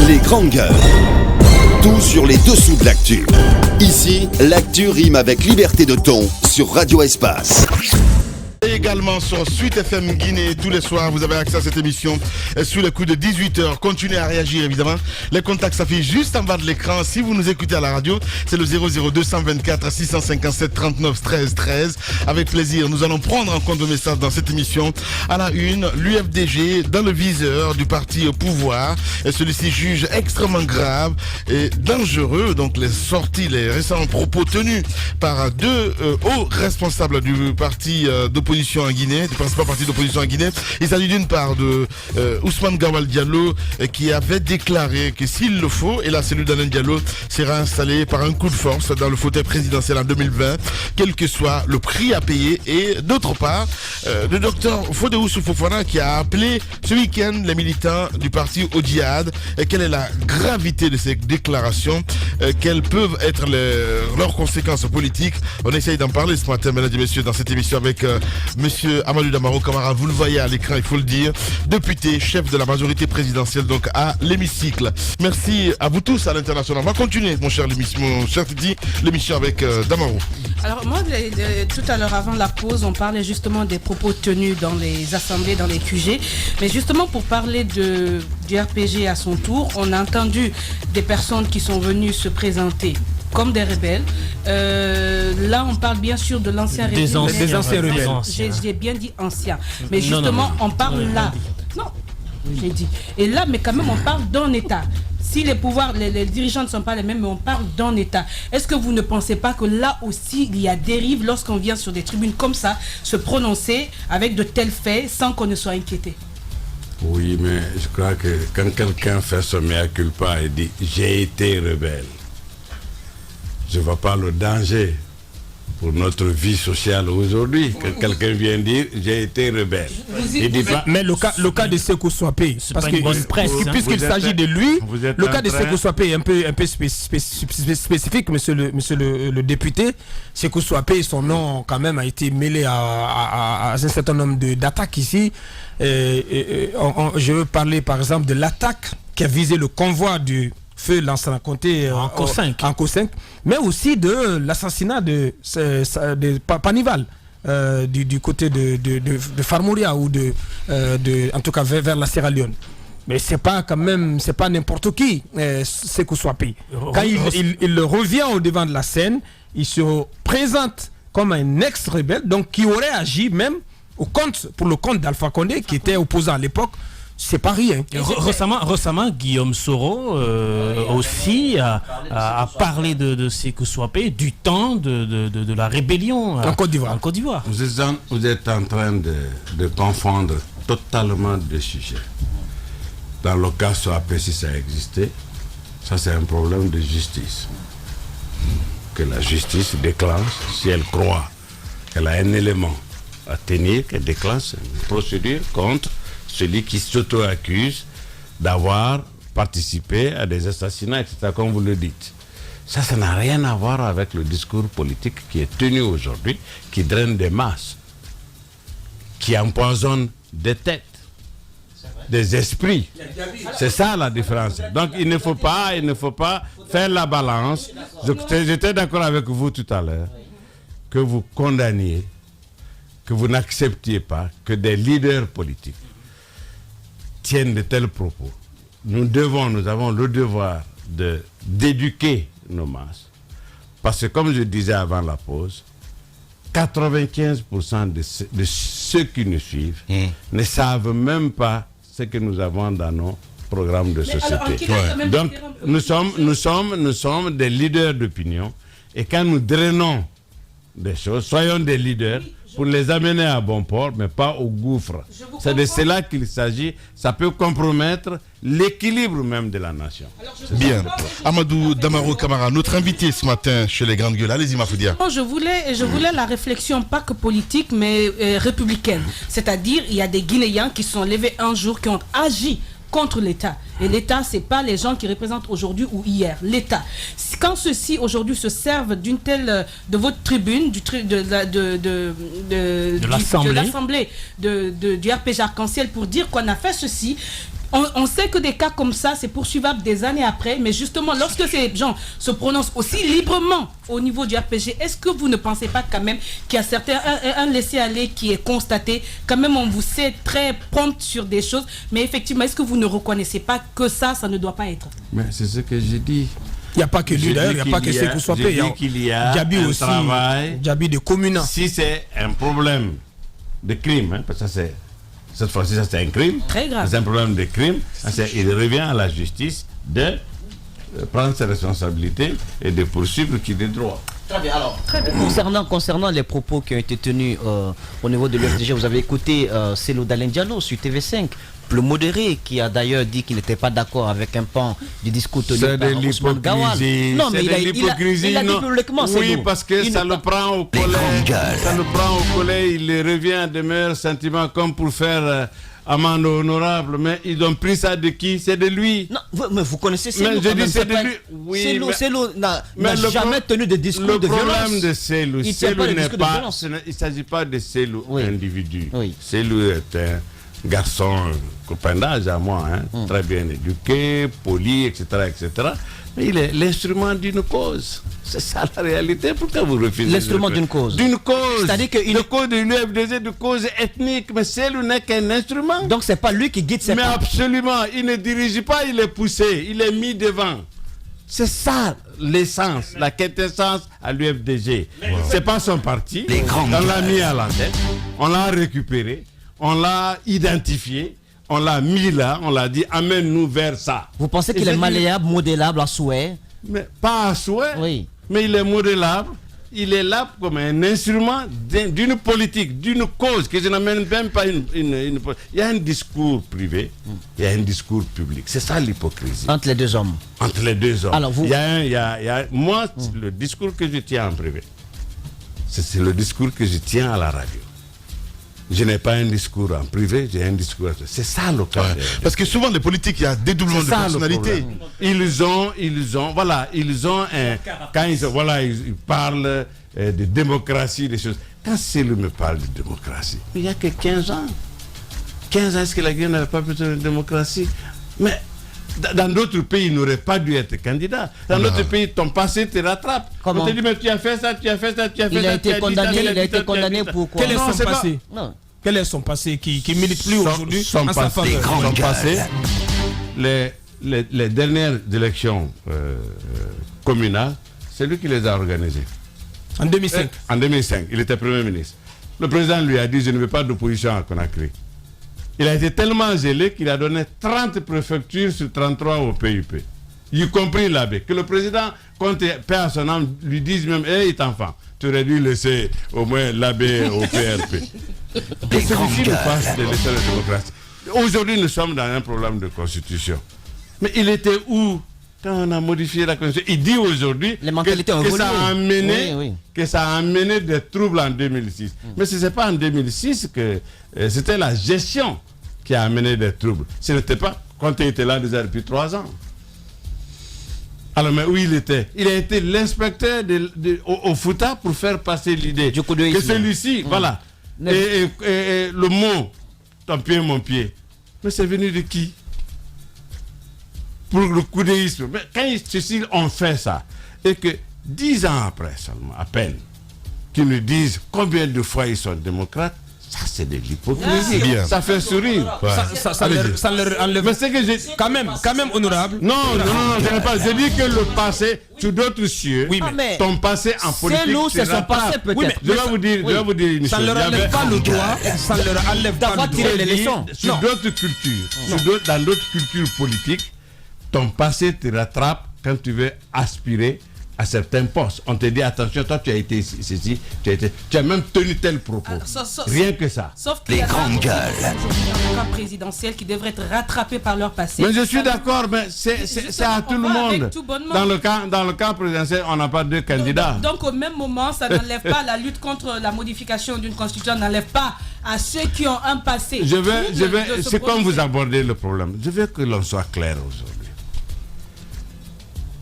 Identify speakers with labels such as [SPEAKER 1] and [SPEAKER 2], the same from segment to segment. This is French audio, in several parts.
[SPEAKER 1] Les grandes gueules. Tout sur les dessous de l'actu. Ici, l'actu rime avec liberté de ton sur Radio Espace.
[SPEAKER 2] Et également sur Suite FM Guinée, tous les soirs, vous avez accès à cette émission sous le coup de 18h. Continuez à réagir évidemment. Les contacts s'affichent juste en bas de l'écran. Si vous nous écoutez à la radio, c'est le 00224 657 39 13 13. Avec plaisir, nous allons prendre en compte vos messages dans cette émission. À la une, l'UFDG dans le viseur du parti au pouvoir. Et celui-ci juge extrêmement grave et dangereux. Donc les récents propos tenus par deux hauts responsables du parti d'opposition en Guinée, du principal parti d'opposition en Guinée. Il s'agit d'une part de Ousmane Gawal Diallo qui avait déclaré que s'il le faut, et la cellule d'Alain Diallo sera installée par un coup de force dans le fauteuil présidentiel en 2020, quel que soit le prix à payer. Et d'autre part, le docteur Fodéoussou Fofana qui a appelé ce week-end les militants du parti au djihad. Et quelle est la gravité de ces déclarations, quelles peuvent être leurs conséquences politiques. On essaye d'en parler ce matin, mesdames et messieurs, dans cette émission avec Monsieur Amadou Damaro Camara, vous le voyez à l'écran, il faut le dire, député, chef de la majorité présidentielle, donc à l'hémicycle. Merci à vous tous à l'international. On va continuer, mon cher Titi, l'émission avec Damaro. Alors moi,
[SPEAKER 3] tout à l'heure avant la pause, on parlait justement des propos tenus dans les assemblées, dans les QG. Mais justement pour parler du RPG à son tour, on a entendu des personnes qui sont venues se présenter comme des rebelles. Là, on parle bien sûr de l'ancien régime. Des anciens rebelles. J'ai bien dit anciens. Mais justement, on parle là. Non, j'ai dit. Et là, mais quand même, on parle d'un État. Si les pouvoirs, les dirigeants ne sont pas les mêmes, mais on parle d'un État. Est-ce que vous ne pensez pas que là aussi, il y a dérive lorsqu'on vient sur des tribunes comme ça, se prononcer avec de tels faits sans qu'on ne soit inquiété?
[SPEAKER 4] Oui, mais je crois que quand quelqu'un fait son mea culpa et dit « j'ai été rebelle », je ne vois pas le danger pour notre vie sociale aujourd'hui. Que quelqu'un vient dire j'ai été rebelle.
[SPEAKER 5] Mais le cas de Sékou Souapé, parce que puisqu'il s'agit de lui, le cas de Sékou Souapé est un peu spécifique, monsieur le député. Sékou Souapé, son nom quand même a été mêlé à un certain nombre d'attaques ici. Je veux parler par exemple de l'attaque qui a visé le convoi du feu Lansana Conté en Co5, mais aussi de l'assassinat de Panival du côté de Farmouria ou en tout cas vers la Sierra Leone. Mais c'est pas n'importe qui, Sékou Souapé. Quand il revient au devant de la scène, il se présente comme un ex-rebelle, donc qui aurait agi même pour le compte d'Alpha Condé, qui était opposant à l'époque. C'est pas rien.
[SPEAKER 6] Récemment, Guillaume Soro aussi a parlé de Sékou Souapé du temps de la rébellion
[SPEAKER 5] en Côte d'Ivoire.
[SPEAKER 4] Vous êtes en train de confondre totalement deux sujets. Dans le cas Souapé, si ça existait, ça c'est un problème de justice. Que la justice déclenche, si elle croit qu'elle a un élément à tenir, qu'elle déclenche une procédure contre celui qui s'auto-accuse d'avoir participé à des assassinats, etc., comme vous le dites. Ça n'a rien à voir avec le discours politique qui est tenu aujourd'hui, qui draine des masses, qui empoisonne des têtes, des esprits. C'est ça la différence. Donc il ne faut pas faire la balance. J'étais d'accord avec vous tout à l'heure, que vous condamniez, que vous n'acceptiez pas que des leaders politiques tiennent de tels propos. Nous avons le devoir d'éduquer nos masses. Parce que comme je disais avant la pause, 95% de ceux qui nous suivent ne savent même pas ce que nous avons dans nos programmes de société. Donc nous sommes des leaders d'opinion, et quand nous drainons des choses, soyons des leaders pour les amener à bon port, mais pas au gouffre. C'est de cela qu'il s'agit. Ça peut compromettre l'équilibre même de la nation.
[SPEAKER 2] Bien. Amadou Damaro Camara, notre invité ce matin chez les Grandes Gueules. Allez-y, Mafoudia.
[SPEAKER 3] Je voulais la réflexion, pas que politique, mais républicaine. C'est-à-dire, il y a des Guinéens qui sont levés un jour, qui ont agi contre l'État. Et l'État, ce n'est pas les gens qui représentent aujourd'hui ou hier. L'État. Quand ceux-ci aujourd'hui se servent d'une telle, de votre tribune, de l'Assemblée, du RPG Arc-en-Ciel pour dire qu'on a fait ceci, On sait que des cas comme ça, c'est poursuivable des années après, mais justement, lorsque ces gens se prononcent aussi librement au niveau du RPG, est-ce que vous ne pensez pas quand même qu'il y a un laisser-aller qui est constaté? Quand même, on vous sait très prompt sur des choses, mais effectivement, est-ce que vous ne reconnaissez pas que ça ne doit pas être?
[SPEAKER 4] Mais c'est ce que j'ai dit.
[SPEAKER 5] Il n'y a pas que lui d'ailleurs, il n'y a pas que Sékou Soapé.
[SPEAKER 4] Il y a
[SPEAKER 5] Djabi aussi,
[SPEAKER 4] travail.
[SPEAKER 5] Djabi de communant.
[SPEAKER 4] Si c'est un problème de crime, hein, parce que ça c'est... Cette fois-ci, ça c'est un crime.
[SPEAKER 3] Très grave.
[SPEAKER 4] C'est un problème de crime. Il revient à la justice de prendre ses responsabilités et de poursuivre qui des droits.
[SPEAKER 7] Très bien. Alors, concernant les propos qui ont été tenus au niveau de l'UFDG, vous avez écouté Cellou Dalein Diallo sur TV5, le modéré, qui a d'ailleurs dit qu'il n'était pas d'accord avec un pan du discours tenu par Ousmane Gawal.
[SPEAKER 4] Non, mais il a dit publiquement. Oui, parce que ça le prend au collège. Il revient à des meilleurs sentiments comme pour faire amende honorable. Mais ils ont pris ça de qui? C'est de lui.
[SPEAKER 7] Non, mais vous connaissez Cellou.
[SPEAKER 4] Mais je dis c'est de lui. Oui,
[SPEAKER 7] Cellou n'a jamais tenu de discours de violence.
[SPEAKER 4] Le problème de Cellou, il ne s'agit pas de Cellou individu. Cellou est un garçon copain d'âge à moi, hein, très bien éduqué, poli, etc., etc. Mais il est l'instrument d'une cause. C'est ça la réalité. Pourquoi vous refusez?
[SPEAKER 7] L'instrument d'une cause.
[SPEAKER 4] D'une cause.
[SPEAKER 7] C'est-à-dire que
[SPEAKER 4] une cause de l'UFDG, de cause ethnique, mais Cellou n'est qu'un instrument.
[SPEAKER 7] Donc c'est pas lui qui guide ses
[SPEAKER 4] Mais pas. Absolument, il ne dirige pas, il est poussé, il est mis devant. C'est ça l'essence, la quintessence à l'UFDG. C'est pas son parti. On l'a mis à la tête, on l'a récupéré. On l'a identifié, on l'a mis là, on l'a dit amène-nous vers ça.
[SPEAKER 7] Vous pensez qu'il est malléable, modélable à souhait?
[SPEAKER 4] Mais pas à souhait,
[SPEAKER 7] oui.
[SPEAKER 4] Mais il est modélable, il est là comme un instrument d'une politique, d'une cause que je n'amène même pas une. Il y a un discours privé, il y a un discours public. C'est ça l'hypocrisie.
[SPEAKER 7] Entre les deux hommes.
[SPEAKER 4] Entre les deux hommes.
[SPEAKER 7] Alors vous...
[SPEAKER 4] Moi, le discours que je tiens en privé, c'est le discours que je tiens à la radio. Je n'ai pas un discours en privé, j'ai un discours... C'est ça le cas.
[SPEAKER 2] Parce que souvent, les politiques, il y a dédoublement de personnalité.
[SPEAKER 4] Ils ont un... Quand ils parlent de démocratie, des choses... Quand Cellou me parle de démocratie, il n'y a que 15 ans. 15 ans, est-ce que la Guinée n'avait pas besoin de démocratie? Mais dans d'autres pays, il n'aurait pas dû être candidat. Dans d'autres pays, ton passé te rattrape.
[SPEAKER 7] Comment?
[SPEAKER 4] On te dit, mais tu as fait ça, tu as fait ça, tu as fait ça.
[SPEAKER 7] Il a été condamné pour quoi?
[SPEAKER 5] Quel est son passé? Quel est son passé qui milite plus aujourd'hui?
[SPEAKER 4] Son passé, les dernières élections communales, c'est lui qui les a organisées.
[SPEAKER 5] En 2005.
[SPEAKER 4] En 2005, il était Premier ministre. Le président lui a dit, je ne veux pas d'opposition à Conakry. Il a été tellement zélé qu'il a donné 30 préfectures sur 33 au PUP, y compris l'abbé. Que le président, quand paix à son âme, lui dise même, hé, enfant, tu aurais dû laisser au moins l'abbé au PRP. C'est celui-ci nous passe de laisser la démocratie. Aujourd'hui, nous sommes dans un problème de constitution. Mais il était où quand on a modifié la constitution? Il dit aujourd'hui que ça a amené des troubles en 2006. Mais ce n'est pas en 2006 que c'était la gestion qui a amené des troubles. Ce n'était pas quand il était là déjà depuis 3 ans. Alors, mais où il était? Il a été l'inspecteur au Fouta pour faire passer l'idée que celui-ci, voilà, et le mot, ton pied, mon pied. Mais c'est venu de qui? Pour le coudéisme. Mais quand ceux-ci ont fait ça, et que 10 ans après seulement, à peine, qu'ils nous disent combien de fois ils sont démocrates, ça c'est de l'hypocrisie. Ça fait sourire.
[SPEAKER 5] Ça leur enlève.
[SPEAKER 4] Mais c'est que j'ai...
[SPEAKER 5] Quand même honorable.
[SPEAKER 4] Non, je n'ai pas. Je dis que le passé, sur d'autres cieux,
[SPEAKER 5] oui,
[SPEAKER 4] ton passé en politique.
[SPEAKER 7] C'est lourd, c'est son passé peut-être.
[SPEAKER 4] Oui, je vais vous dire une chose.
[SPEAKER 5] Ça ne leur enlève pas le droit. Ça ne leur enlève pas le droit.
[SPEAKER 7] Les leçons.
[SPEAKER 4] Sur d'autres cultures, dans d'autres cultures politiques, ton passé te rattrape quand tu veux aspirer à certains postes. On te dit attention, toi tu as été ceci, tu as même tenu tel propos. Rien que ça.
[SPEAKER 3] Sauf qu'il y a des candidats présidentiels qui devraient être rattrapés par leur passé.
[SPEAKER 4] Mais je suis d'accord, mais c'est à tout le monde. Dans le cas présidentiel, on n'a pas 2 candidats.
[SPEAKER 3] Donc au même moment, ça n'enlève pas la lutte contre la modification d'une constitution, n'enlève pas à ceux qui ont un passé.
[SPEAKER 4] C'est comme vous abordez le problème. Je veux que l'on soit clair aujourd'hui.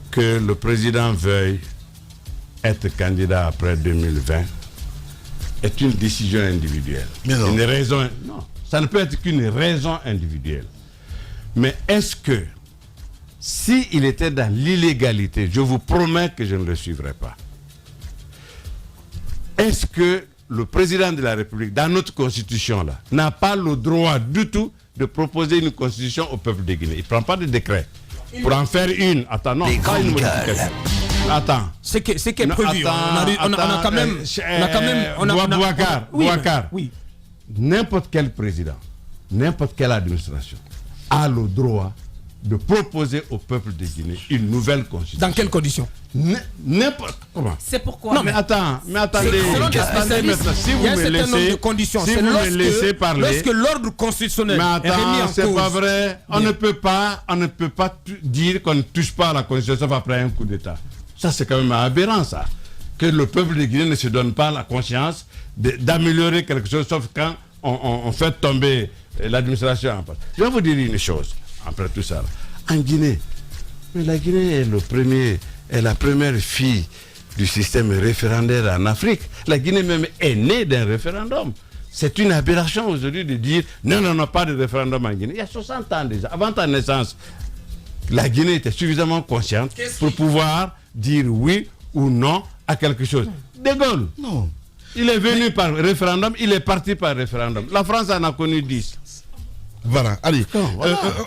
[SPEAKER 4] Que le président veuille être candidat après 2020 est une décision individuelle. Une raison, non, ça ne peut être qu'une raison individuelle. Mais est-ce que, s'il était dans l'illégalité, je vous promets que je ne le suivrai pas. Est-ce que le président de la République, dans notre constitution, là, n'a pas le droit du tout de proposer une constitution au peuple de Guinée? Il ne prend pas de décret. Pour en faire une, attends, non, pas une modification. Attends.
[SPEAKER 5] C'est qui est prévu. On a quand même.
[SPEAKER 4] Boubacar, n'importe quel président, n'importe quelle administration a le droit de proposer au peuple de Guinée une nouvelle constitution.
[SPEAKER 5] Dans quelles conditions?
[SPEAKER 4] N'importe comment.
[SPEAKER 3] C'est pourquoi.
[SPEAKER 4] Non, mais attendez. Si vous me laissez parler.
[SPEAKER 5] Lorsque l'ordre constitutionnel est remis en cause.
[SPEAKER 4] C'est pas vrai. On ne peut pas dire qu'on ne touche pas à la constitution après un coup d'État. Ça, c'est quand même aberrant, ça. Que le peuple de Guinée ne se donne pas la conscience d'améliorer quelque chose, sauf quand on fait tomber l'administration en place. Je vais vous dire une chose, après tout ça. En Guinée, mais la Guinée est la première fille du système référendaire en Afrique. La Guinée même est née d'un référendum. C'est une aberration aujourd'hui de dire non, pas de référendum en Guinée. Il y a 60 ans déjà, avant ta naissance, la Guinée était suffisamment consciente pour pouvoir dire oui ou non à quelque chose. De Gaulle, non. Il est venu par référendum, il est parti par référendum. La France en a connu 10.
[SPEAKER 2] Voilà, allez,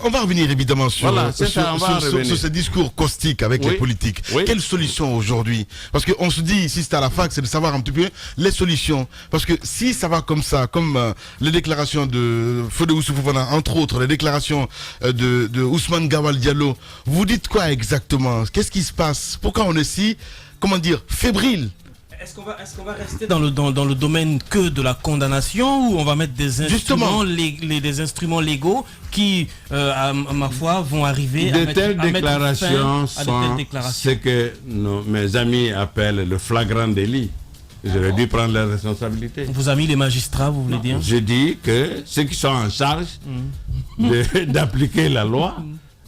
[SPEAKER 2] on va revenir évidemment sur ce discours caustique avec les politiques.
[SPEAKER 4] Oui.
[SPEAKER 2] Quelle solution aujourd'hui? Parce qu'on se dit, ici c'est à la fac, c'est de savoir un petit peu les solutions. Parce que si ça va comme ça, comme les déclarations de Fodé Oussou Fofana, entre autres, les déclarations de Ousmane Gawal Diallo, vous dites quoi exactement? Qu'est-ce qui se passe? Pourquoi on est si, fébrile?
[SPEAKER 6] Est-ce qu'on va rester dans le domaine que de la condamnation, ou on va mettre des instruments, des instruments légaux qui, à ma foi, vont arriver
[SPEAKER 4] à telles déclarations sont ce que mes amis appellent le flagrant délit. J'aurais dû prendre la responsabilité.
[SPEAKER 6] Vos amis les magistrats, vous voulez dire?
[SPEAKER 4] Je dis que ceux qui sont en charge d'appliquer la loi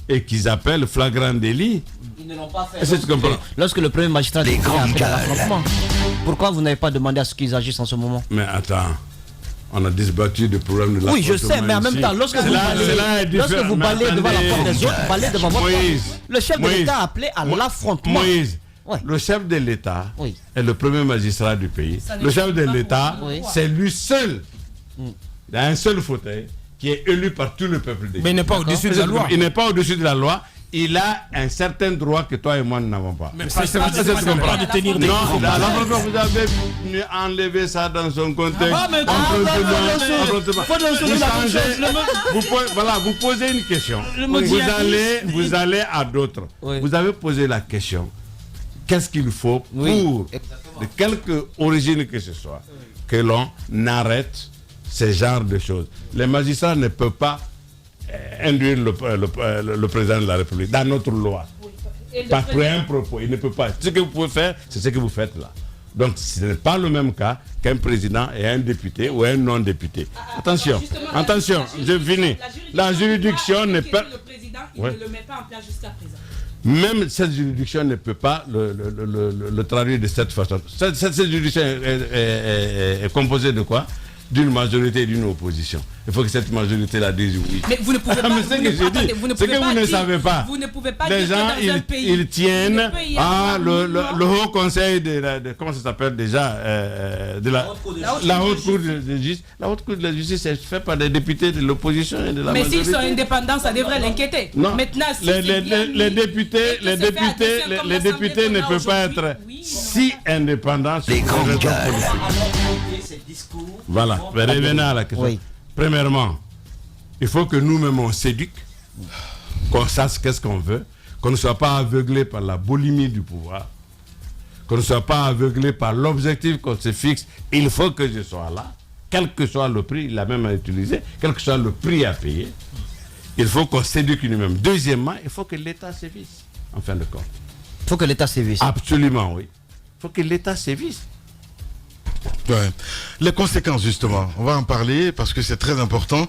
[SPEAKER 4] et qu'ils appellent flagrant délit.
[SPEAKER 7] Ils ne l'ont pas fait. Lorsque le premier magistrat dit pourquoi vous n'avez pas demandé à ce qu'ils agissent en ce moment?
[SPEAKER 4] Mais attends, on a disbattu des problèmes de la
[SPEAKER 7] Oui, je sais, mais en même temps, lorsque vous balayez devant la porte des autres, balayez devant votre porte. Le chef de l'État a appelé à l'affrontement.
[SPEAKER 4] Moïse, le chef de l'État est le premier magistrat du pays. Le chef de l'État, c'est lui seul, dans un seul fauteuil, qui est élu par tout le peuple de Guinée.
[SPEAKER 5] Mais il n'est pas au-dessus de la loi.
[SPEAKER 4] Il n'est pas au-dessus de la loi. Il a un certain droit que toi et moi nous n'avons pas.
[SPEAKER 6] Mais c'est pas de tenir des propos.
[SPEAKER 4] Non, vous avez enlevé ça dans son contexte. Vous posez une question. Vous allez à d'autres. Vous avez posé la question. Qu'est-ce qu'il faut pour, de quelque origine que ce soit, que l'on arrête ce genre de choses? Les magistrats ne peuvent pas induire le président de la République dans notre loi. Par un propos, il ne peut pas. Ce que vous pouvez faire, c'est ce que vous faites là. Donc ce n'est pas le même cas qu'un président et un député ou un non-député. Attention, je finis. La juridiction ne peut...
[SPEAKER 3] Le président, il ne le met pas en place jusqu'à présent.
[SPEAKER 4] Même cette juridiction ne peut pas le traduire de cette façon. Cette juridiction est composée de quoi? D'une majorité et d'une opposition. Il faut que cette majorité la dise oui.
[SPEAKER 3] Mais vous ne pouvez pas.
[SPEAKER 4] C'est ce que je dis. C'est que vous ne savez pas.
[SPEAKER 3] Vous ne pouvez pas.
[SPEAKER 4] Les gens, ils tiennent à le Haut Conseil comment ça s'appelle déjà de la Haute Cour de justice. La Haute Cour de justice est faite par des députés de l'opposition et de la majorité.
[SPEAKER 3] Mais s'ils sont indépendants, ça devrait l'inquiéter.
[SPEAKER 4] Non.
[SPEAKER 3] Maintenant, si
[SPEAKER 4] les députés ne peuvent pas être si indépendants sur les raisons politiques. Voilà, revenons à la question. Oui. Premièrement, il faut que nous-mêmes on s'éduque, qu'on sache qu'est-ce qu'on veut, qu'on ne soit pas aveuglé par la boulimie du pouvoir, qu'on ne soit pas aveuglé par l'objectif qu'on se fixe. Il faut que je sois là, quel que soit le prix, il a même à utiliser, quel que soit le prix à payer. Il faut qu'on s'éduque nous-mêmes. Deuxièmement, il faut que l'État sévisse, en fin de compte.
[SPEAKER 7] Il faut que l'État sévisse.
[SPEAKER 4] Absolument, oui. Il faut que l'État sévisse.
[SPEAKER 2] Ouais. Les conséquences, justement, on va en parler parce que c'est très important.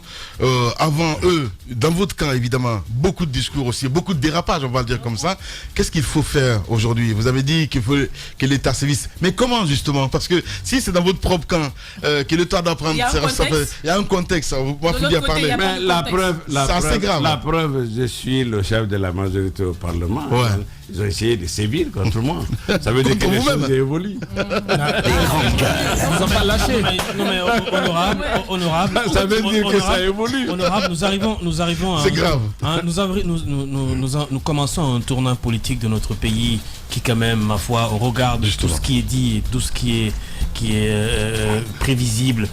[SPEAKER 2] Avant eux, dans votre cas, évidemment, beaucoup de discours aussi, beaucoup de dérapages, on va le dire comme ça. Qu'est-ce qu'il faut faire aujourd'hui? Vous avez dit qu'il faut que l'État sévisse. Mais comment, justement? Parce que si c'est dans votre propre camp que l'État doit prendre... Il y a un contexte. Moi, il faut bien parler.
[SPEAKER 4] Mais c'est assez grave. La preuve, je suis le chef de la majorité au Parlement.
[SPEAKER 2] Ouais.
[SPEAKER 4] Ils ont essayé de sévir contre moi. Ça veut dire que les choses évoluent.
[SPEAKER 5] Ils n'ont pas lâché.
[SPEAKER 6] Non mais honorable.
[SPEAKER 4] Ça veut dire que ça évolue.
[SPEAKER 6] Honorable, nous arrivons à...
[SPEAKER 2] C'est grave.
[SPEAKER 6] Nous commençons un tournant politique de notre pays qui quand même, ma foi, au regard de tout ce qui est dit, et tout ce qui est prévisible,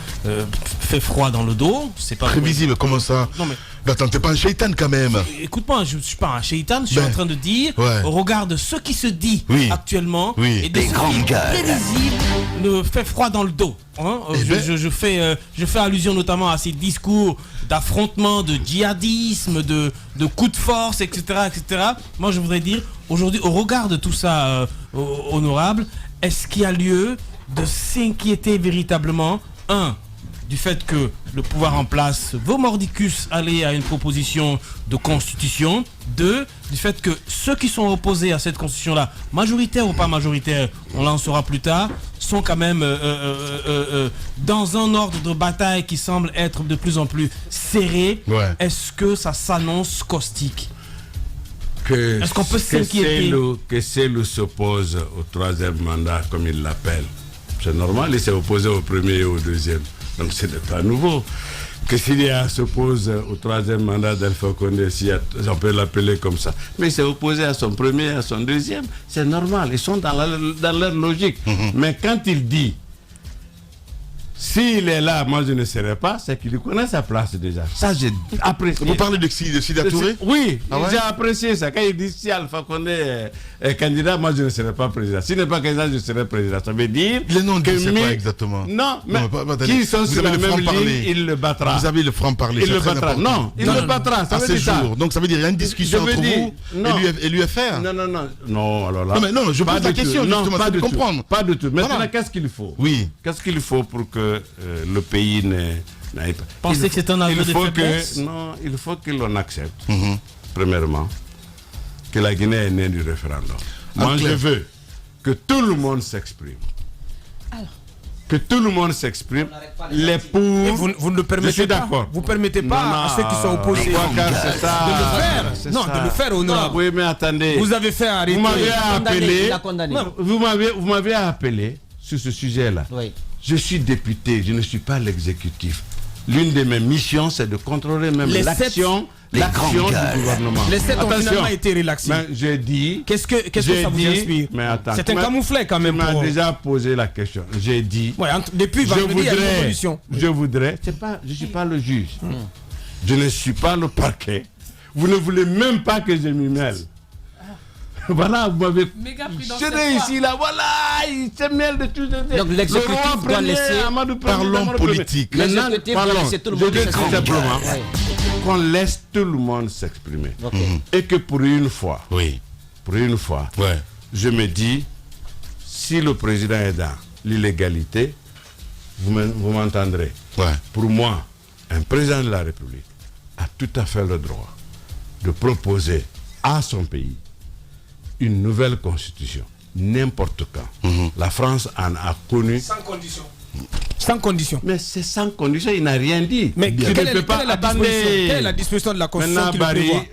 [SPEAKER 6] fait froid dans le dos. C'est pas
[SPEAKER 2] prévisible, comment ça? Non mais... Attends, t'es pas un shaitan quand même.
[SPEAKER 6] Écoute-moi, je suis pas un shaitan, je suis en train de dire, au regard de ce qui se dit actuellement, et de ce qui est prévisible, ne fait froid dans le dos. Hein? Je fais allusion notamment à ces discours d'affrontement, de djihadisme, de coups de force, etc., etc. Moi, je voudrais dire, aujourd'hui, au regard de tout ça, honorable, est-ce qu'il y a lieu de s'inquiéter véritablement, du fait que le pouvoir en place veut mordicus aller à une proposition de constitution. 2, du fait que ceux qui sont opposés à cette constitution-là, majoritaire ou pas majoritaire, on l'en saura plus tard, sont quand même dans un ordre de bataille qui semble être de plus en plus serré. Ouais. Est-ce que ça s'annonce caustique? Est-ce qu'on peut s'inquiéter
[SPEAKER 4] que Cellou s'oppose au 3e mandat, comme il l'appelle? C'est normal, il s'est opposé au premier et au deuxième. Donc c'est pas nouveau. Que Syria s'oppose au 3e mandat d'Alpha Condé, si on peut l'appeler comme ça. Mais il s'est opposé à son premier et à son deuxième. C'est normal, ils sont dans leur logique. Mais quand il dit, s'il est là, moi je ne serai pas, c'est qu'il connaît sa place déjà. Ça, j'ai apprécié.
[SPEAKER 2] Vous parlez de Sida Touré?
[SPEAKER 4] Oui, j'ai apprécié ça. Quand il dit si Alpha Condé est candidat, moi je ne serai pas président. S'il n'est pas candidat, je serai président. Ça veut dire.
[SPEAKER 2] Les noms que c'est quoi exactement?
[SPEAKER 4] Non, mais qui sont sur la même ligne, il le battra.
[SPEAKER 2] Vous avez le franc-parler.
[SPEAKER 4] Il le battra. Non, il le battra. Ça veut dire ça.
[SPEAKER 2] Donc ça veut dire qu'il y a une discussion entre vous et l'UFR?
[SPEAKER 4] Non, alors là.
[SPEAKER 2] Non, je pose la question justement, pas de comprendre.
[SPEAKER 4] Pas du tout. Maintenant, qu'est-ce qu'il faut?
[SPEAKER 2] Oui.
[SPEAKER 4] Qu'est-ce qu'il faut pour que le pays n'aille pas.
[SPEAKER 6] Pensez que c'est un aveu de faiblesse?
[SPEAKER 4] Non, il faut que l'on accepte, premièrement, que la Guinée est née du référendum. Moi, je veux que tout le monde s'exprime. Que tout le monde s'exprime. Les pour.
[SPEAKER 5] Vous ne le permettez pas. Vous ne permettez pas à ceux qui sont opposés de le faire. Non, de le faire honorable.
[SPEAKER 4] Oui, mais attendez.
[SPEAKER 5] Vous avez fait arrêter.
[SPEAKER 4] Vous m'avez appelé sur ce sujet-là. Oui. Je suis député, je ne suis pas l'exécutif. L'une de mes missions, c'est de contrôler même l'action du gouvernement.
[SPEAKER 5] Les 7 ont finalement été relaxés.
[SPEAKER 4] J'ai dit...
[SPEAKER 5] Qu'est-ce que ça vous inspire? C'est un camouflet quand même.
[SPEAKER 4] Tu m'as déjà posé la question. J'ai dit...
[SPEAKER 5] Ouais, depuis vendredi, il y a une évolution.
[SPEAKER 4] Je voudrais... Je ne suis pas le juge. Je ne suis pas le parquet. Vous ne voulez même pas que je m'y mêle. Voilà, vous m'avez... Je ici, là, voilà, il se mêle de tout.
[SPEAKER 7] Donc l'exécutif doit laisser...
[SPEAKER 2] Parlons politique.
[SPEAKER 7] L'exécutif doit laisser tout le monde s'exprimer.
[SPEAKER 4] Tout simplement qu'on laisse tout le monde s'exprimer. Et que pour une fois, je me dis, si le président est dans l'illégalité, vous m'entendrez. Pour moi, un président de la République a tout à fait le droit de proposer à son pays une nouvelle constitution, n'importe quand. La France en a connu...
[SPEAKER 5] Sans condition. Sans condition.
[SPEAKER 4] Mais c'est sans condition, il n'a rien dit.
[SPEAKER 5] Mais quelle est la disposition de la constitution qui le prévoit?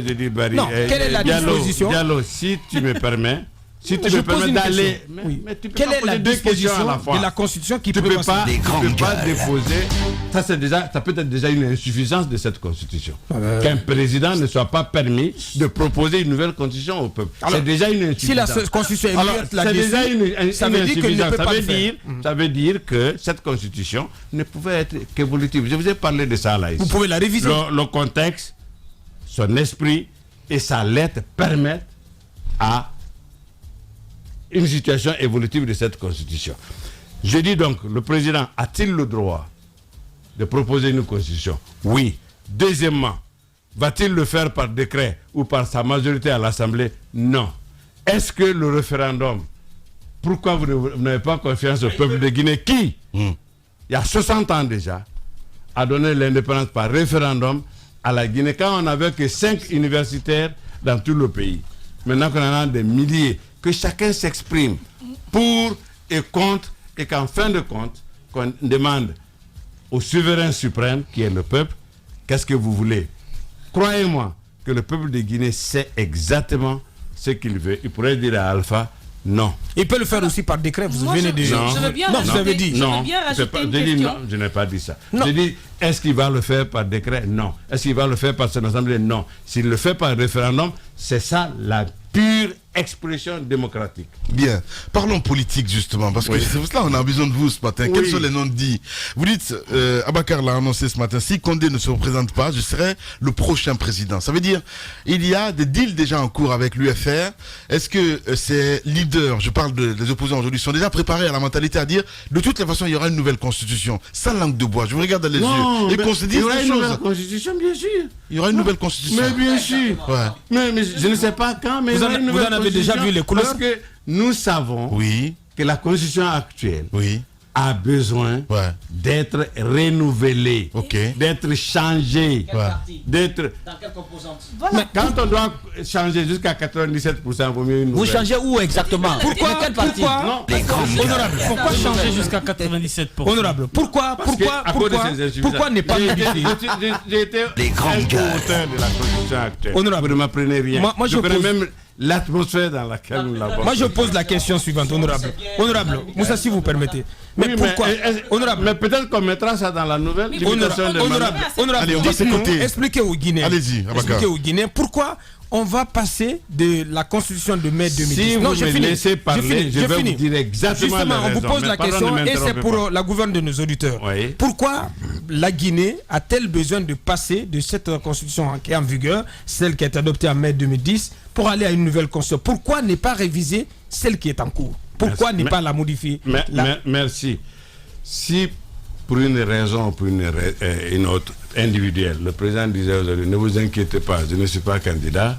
[SPEAKER 4] Je dis Barry.
[SPEAKER 5] Non, quelle est la disposition?
[SPEAKER 4] Diallo, si tu me permets... Si tu me permets d'aller...
[SPEAKER 5] Mais tu peux quelle est la disposition de la Constitution qui prévoit ça?
[SPEAKER 4] Tu ne peux pas déposer... Ça peut être déjà une insuffisance de cette Constitution. Qu'un président ne soit pas permis de proposer une nouvelle Constitution au peuple. C'est déjà une insuffisance.
[SPEAKER 5] Si la Constitution est muette là-dessus,
[SPEAKER 4] ça veut dire qu'il ne peut pas le faire. Ça veut dire que cette Constitution ne pouvait être qu'évolutive. Je vous ai parlé de ça là ici.
[SPEAKER 5] Vous pouvez la réviser.
[SPEAKER 4] Le contexte, son esprit et sa lettre permettent à une situation évolutive de cette constitution. Je dis donc, le président a-t-il le droit de proposer une constitution? Oui. Deuxièmement, va-t-il le faire par décret ou par sa majorité à l'Assemblée? Non. Est-ce que le référendum pourquoi vous n'avez pas confiance au peuple de Guinée qui, il y a 60 ans déjà, a donné l'indépendance par référendum à la Guinée quand on n'avait que 5 universitaires dans tout le pays. Maintenant qu'on en a des milliers, que chacun s'exprime pour et contre, et qu'en fin de compte, qu'on demande au souverain suprême, qui est le peuple, qu'est-ce que vous voulez? Croyez-moi que le peuple de Guinée sait exactement ce qu'il veut. Il pourrait dire à Alpha, non.
[SPEAKER 5] Il peut le faire aussi par décret, vous venez de dire.
[SPEAKER 3] Vous avez dit.
[SPEAKER 4] Non, je n'ai pas dit ça. Je dis, est-ce qu'il va le faire par décret? Non. Est-ce qu'il va le faire par son assemblée? Non. S'il le fait par référendum, c'est ça la pure expression démocratique.
[SPEAKER 2] Bien. Parlons politique justement, parce que c'est pour cela qu'on a besoin de vous ce matin. Quels sont les noms dits? Vous dites, Abakar l'a annoncé ce matin, si Condé ne se représente pas, je serai le prochain président. Ça veut dire, il y a des deals déjà en cours avec l'UFR. Est-ce que ces leaders, je parle des opposants aujourd'hui, sont déjà préparés à la mentalité à dire, de toutes les façons, il y aura une nouvelle constitution, sans langue de bois? Je vous regarde dans les yeux. Et qu'on se dise
[SPEAKER 4] il y aura
[SPEAKER 2] des
[SPEAKER 4] une
[SPEAKER 2] choses.
[SPEAKER 4] nouvelle constitution, bien sûr.
[SPEAKER 2] Il y aura une nouvelle constitution.
[SPEAKER 4] Mais bien sûr. Mais je ne sais pas quand, mais
[SPEAKER 5] vous en avez déjà vu les couleurs?
[SPEAKER 4] Parce que nous savons que la constitution actuelle a besoin d'être renouvelée, d'être changée, d'être...
[SPEAKER 7] Dans quelle composante?
[SPEAKER 4] Mais quand on doit changer jusqu'à 97%, vaut mieux une nouvelle.
[SPEAKER 7] Vous changez où exactement?
[SPEAKER 5] Pourquoi
[SPEAKER 6] changer jusqu'à 97%?
[SPEAKER 5] Honorable, pourquoi ne pas modifier?
[SPEAKER 4] J'ai été un auteur de la constitution actuelle. Honorable, vous ne m'apprenez rien. Moi, je connais même l'atmosphère dans laquelle nous l'avons.
[SPEAKER 5] Moi, je pose la question suivante, honorable. Honorable, Moussa, si vous permettez. Mais pourquoi? Honorable.
[SPEAKER 4] Mais peut-être qu'on mettra ça dans la nouvelle.
[SPEAKER 5] Honorable.
[SPEAKER 2] Allez, on va s'écouter.
[SPEAKER 5] Expliquez aux Guinéens.
[SPEAKER 2] Allez-y,
[SPEAKER 5] expliquez aux Guinéens pourquoi on va passer de la constitution de mai 2010.
[SPEAKER 4] Si vous me laissez parler, je vais vous dire exactement la raison.
[SPEAKER 5] On vous pose la question et c'est pour la gouverne de nos auditeurs. Pourquoi la Guinée a-t-elle besoin de passer de cette constitution qui est en vigueur, celle qui a été adoptée en mai 2010, pour aller à une nouvelle constitution? Pourquoi ne pas réviser celle qui est en cours? Pourquoi ne pas la modifier?
[SPEAKER 4] Merci. Si pour une raison ou pour une autre individuelle, le président disait aujourd'hui, ne vous inquiétez pas, je ne suis pas candidat,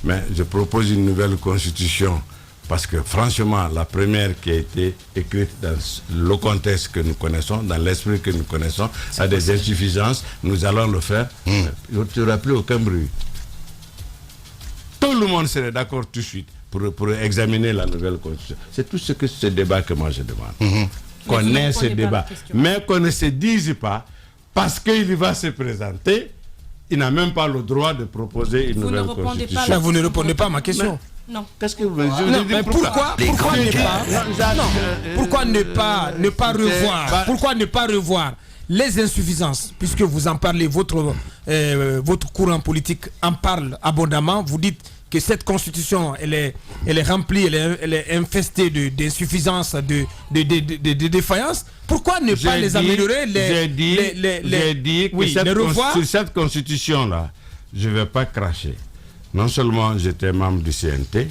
[SPEAKER 4] mais je propose une nouvelle constitution, parce que franchement, la première qui a été écrite dans le contexte que nous connaissons, dans l'esprit que nous connaissons, a des insuffisances, nous allons le faire. Il n'y aura plus aucun bruit. Tout le monde serait d'accord tout de suite pour examiner la nouvelle constitution. C'est tout ce débat que moi je demande. Qu'on ait ce débat. Mais qu'on ne se dise pas, parce qu'il va se présenter, il n'a même pas le droit de proposer une nouvelle constitution.
[SPEAKER 5] Vous ne répondez pas à ma question.
[SPEAKER 3] Non.
[SPEAKER 4] Qu'est-ce que vous me dites?
[SPEAKER 5] Pourquoi ne pas revoir? Pourquoi ne pas revoir les insuffisances, puisque vous en parlez, votre courant politique en parle abondamment, vous dites que cette constitution, elle est remplie, elle est infestée d'insuffisances, de défaillances. Pourquoi ne pas les améliorer?
[SPEAKER 4] J'ai dit que cette constitution-là, je ne vais pas cracher. Non seulement j'étais membre du CNT,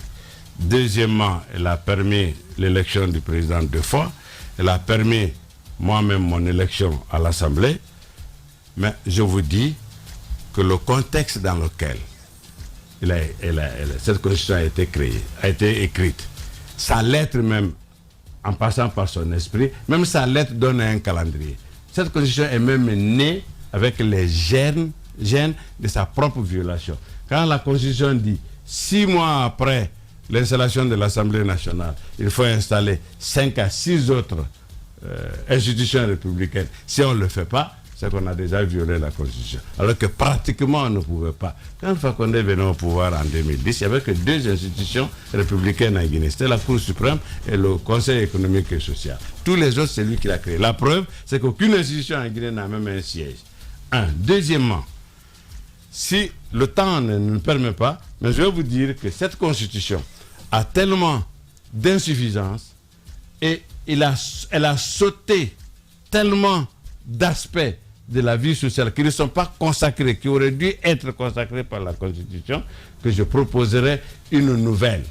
[SPEAKER 4] deuxièmement, elle a permis l'élection du président 2 fois, elle a permis moi-même mon élection à l'Assemblée, mais je vous dis que le contexte dans lequel cette constitution a été créée, a été écrite, sa lettre même, en passant par son esprit, même sa lettre donne un calendrier. Cette constitution est même née avec les gènes de sa propre violation. Quand la constitution dit 6 mois après l'installation de l'Assemblée nationale, il faut installer 5 à 6 autres institutions républicaines. Si on ne le fait pas, c'est qu'on a déjà violé la Constitution. Alors que pratiquement on ne pouvait pas. Quand Fakonde venait au pouvoir en 2010, il n'y avait que 2 institutions républicaines en Guinée. C'était la Cour suprême et le Conseil économique et social. Tous les autres, c'est lui qui l'a créé. La preuve, c'est qu'aucune institution en Guinée n'a même un siège. Deuxièmement, si le temps ne nous permet pas, mais je vais vous dire que cette Constitution a tellement d'insuffisances et elle a sauté tellement d'aspects de la vie sociale qui ne sont pas consacrés, qui auraient dû être consacrés par la Constitution, que je proposerai une nouvelle.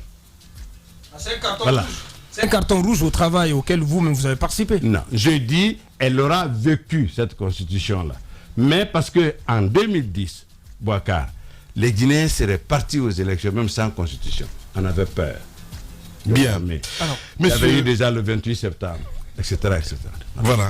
[SPEAKER 5] C'est un carton rouge au travail auquel vous-même vous avez participé.
[SPEAKER 4] Non, je dis, elle aura vécu cette Constitution-là. Mais parce qu'en 2010, Bouakar, les Guinéens seraient partis aux élections, même sans Constitution. On avait peur.
[SPEAKER 2] Bien.
[SPEAKER 4] Il y avait eu déjà le 28 septembre, etc.
[SPEAKER 2] Voilà.